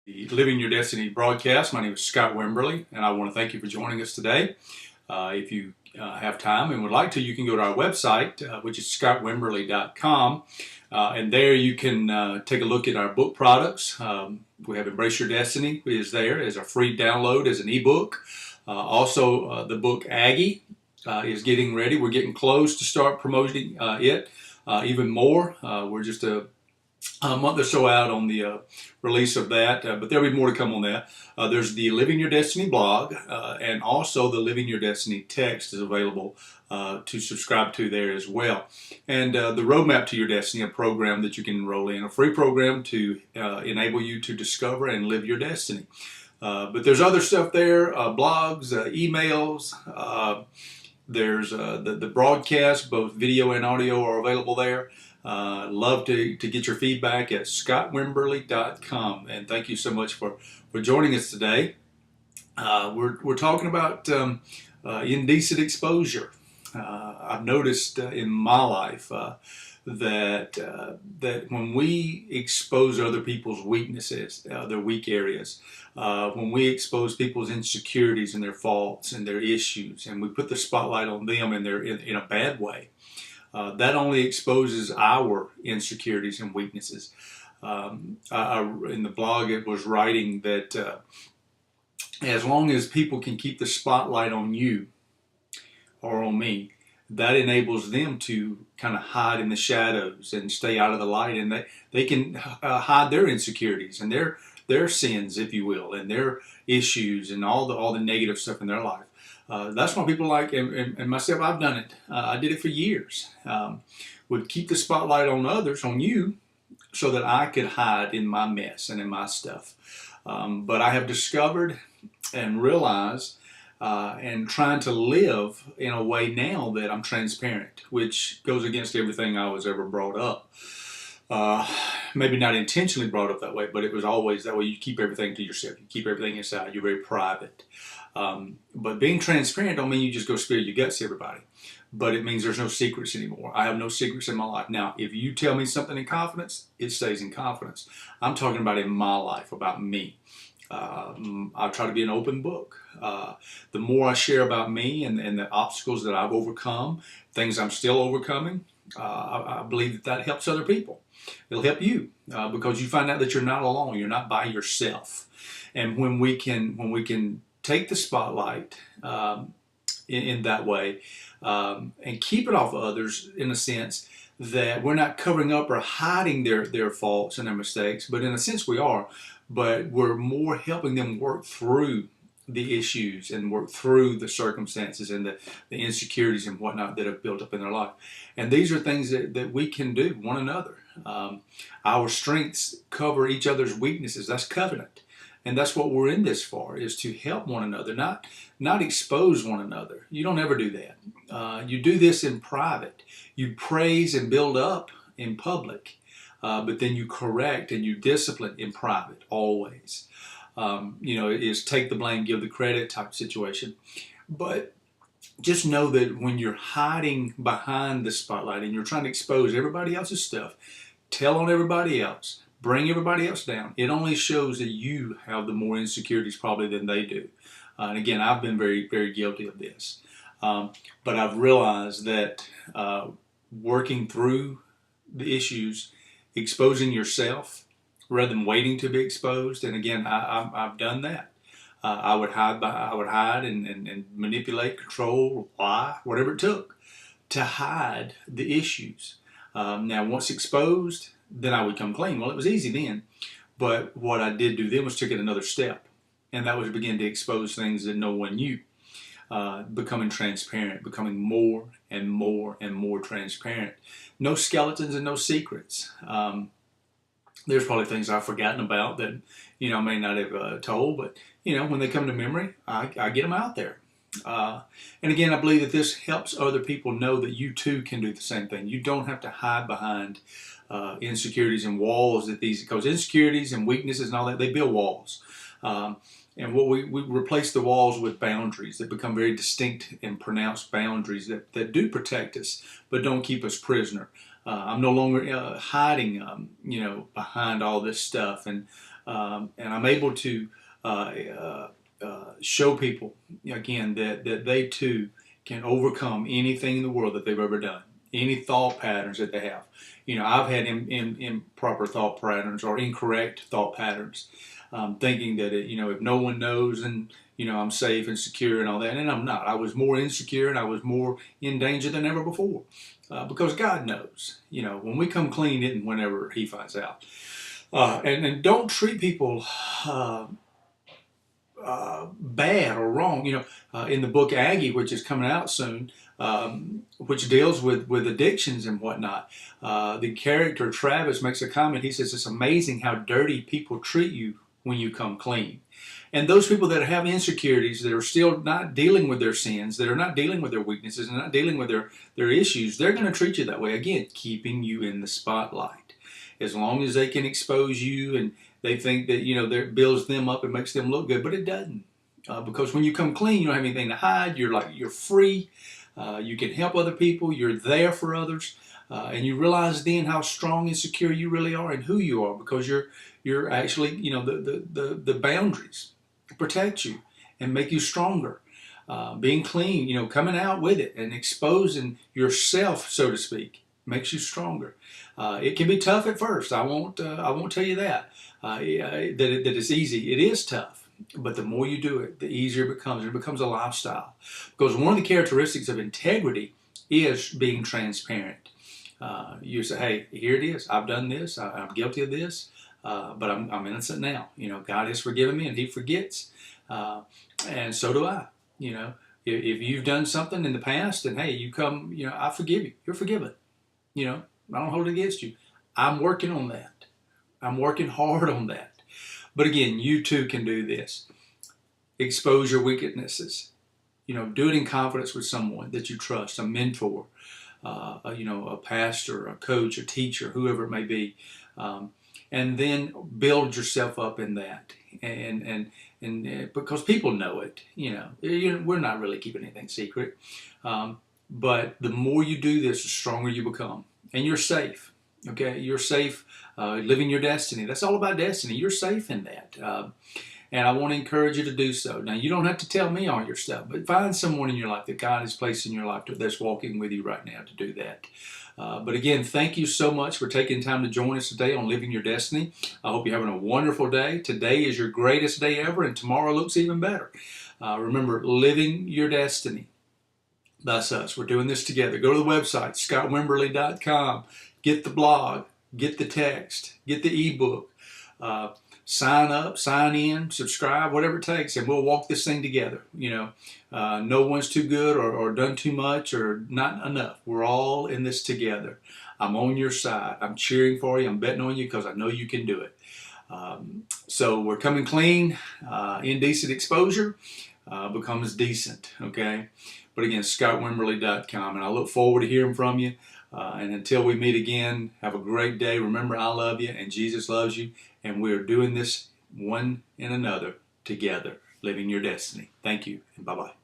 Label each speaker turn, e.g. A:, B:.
A: The Living Your Destiny broadcast. My name is Scott Wimberly, and I want to thank you for joining us today. If you have time and would like to, you can go to our website, which is scottwimberly.com, and there you can take a look at our book products. We have Embrace Your Destiny is there as a free download as an ebook. Also, the book Aggie is getting ready. We're getting close to start promoting it even more. We're just a month or so out on the release of that, but there'll be more to come on that. There's the Living Your Destiny blog, and also the Living Your Destiny text is available to subscribe to there as well. And the Roadmap to Your Destiny, a program that you can enroll in, a free program to enable you to discover and live your destiny. But there's other stuff there, blogs, emails. There's the broadcast, both video and audio are available there. Love to get your feedback at scottwimberly.com, and thank you so much for joining us today. We're talking about indecent exposure. I've noticed in my life that when we expose other people's weaknesses, their weak areas, when we expose people's insecurities and their faults and their issues, and we put the spotlight on them and they're in a bad way, that only exposes our insecurities and weaknesses. In the blog, it was writing that as long as people can keep the spotlight on you or on me, that enables them to kind of hide in the shadows and stay out of the light, and they can hide their insecurities and their sins, if you will, and their issues and all the negative stuff in their life. That's why people like, and myself, I've done it. I did it for years. Would keep the spotlight on others, on you, so that I could hide in my mess and in my stuff. But I have discovered and realized and trying to live in a way now that I'm transparent, which goes against everything I was ever brought up. Maybe not intentionally brought up that way, but it was always that way. You keep everything to yourself. You keep everything inside. You're very private. But being transparent don't mean you just go spill your guts to everybody. But it means there's no secrets anymore. I have no secrets in my life. Now, if you tell me something in confidence, it stays in confidence. I'm talking about in my life, about me. I try to be an open book. The more I share about me and the obstacles that I've overcome, things I'm still overcoming, I believe that helps other people. It'll help you because you find out that you're not alone. You're not by yourself. And when we can take the spotlight in that way and keep it off of others, in a sense that we're not covering up or hiding their faults and their mistakes, but in a sense we are, but we're more helping them work through the issues and work through the circumstances and the insecurities and whatnot that have built up in their life. And these are things that we can do, one another. Our strengths cover each other's weaknesses. That's covenant. And that's what we're in this for, is to help one another, not expose one another. You don't ever do that. You do this in private. You praise and build up in public, but then you correct and you discipline in private, always. It is take the blame, give the credit type situation. But just know that when you're hiding behind the spotlight and you're trying to expose everybody else's stuff, tell on everybody else, bring everybody else down, it only shows that you have the more insecurities probably than they do. And again, I've been very, very guilty of this. But I've realized that working through the issues, exposing yourself rather than waiting to be exposed, and again, I've done that. I would hide and manipulate, control, lie, whatever it took to hide the issues. Now, once exposed, then I would come clean. Well, it was easy then, but what I did do then was took it another step, and that was to begin to expose things that no one knew. Becoming transparent, becoming more and more and more transparent. No skeletons and no secrets. There's probably things I've forgotten about that, I may not have told, but, when they come to memory, I get them out there. And again, I believe that this helps other people know that you too can do the same thing. You don't have to hide behind insecurities and walls because insecurities and weaknesses and all that, they build walls. And what we replace the walls with boundaries that become very distinct and pronounced boundaries that do protect us, but don't keep us prisoner. I'm no longer hiding, behind all this stuff and and I'm able to show people again that they too can overcome anything in the world that they've ever done, any thought patterns that they have. I've had improper thought patterns or incorrect thought patterns, thinking that if no one knows, and I'm safe and secure and all that, and I'm not. I was more insecure and I was more in danger than ever before, because God knows. When we come clean, it and whenever He finds out. And don't treat people bad or wrong. In the book Aggie, which is coming out soon, which deals with addictions and whatnot, the character Travis makes a comment. He says, it's amazing how dirty people treat you when you come clean. And those people that have insecurities, that are still not dealing with their sins, that are not dealing with their weaknesses, and not dealing with their issues, they're going to treat you that way. Again, keeping you in the spotlight. As long as they can expose you and they think that, that builds them up and makes them look good, but it doesn't. Because when you come clean, you don't have anything to hide. You're free. You can help other people. You're there for others. And you realize then how strong and secure you really are and who you are, because you're actually, the boundaries protect you and make you stronger. Being clean, coming out with it and exposing yourself, so to speak, makes you stronger. It can be tough at first. I won't tell you that it's easy. It is tough, but the more you do it, the easier it becomes. It becomes a lifestyle, because one of the characteristics of integrity is being transparent. You say, hey, here it is. I've done this. I'm guilty of this, but I'm innocent now. God has forgiven me, and He forgets, and so do I. If you've done something in the past, and hey, you come, I forgive you. You're forgiven. I don't hold it against you. I'm working on that. I'm working hard on that. But again, you too can do this. Expose your weaknesses. Do it in confidence with someone that you trust, a mentor, a pastor, a coach, a teacher, whoever it may be, and then build yourself up in that. And because people know it, we're not really keeping anything secret. But the more you do this, the stronger you become. And you're safe, okay? You're safe living your destiny. That's all about destiny. You're safe in that. And I want to encourage you to do so. Now, you don't have to tell me all your stuff, but find someone in your life that God has placed in your life that's walking with you right now to do that. But again, thank you so much for taking time to join us today on Living Your Destiny. I hope you're having a wonderful day. Today is your greatest day ever, and tomorrow looks even better. Remember, living your destiny. That's us. We're doing this together. Go to the website, scottwimberly.com. Get the blog. Get the text. Get the ebook. Sign up, sign in, subscribe, whatever it takes, and we'll walk this thing together. No one's too good or done too much or not enough. We're all in this together. I'm on your side. I'm cheering for you. I'm betting on you because I know you can do it. So we're coming clean. Indecent Exposure becomes decent, okay? But again, scottwimberly.com, and I look forward to hearing from you. And until we meet again, have a great day. Remember, I love you, and Jesus loves you, and we are doing this one and another together, living your destiny. Thank you, and bye-bye.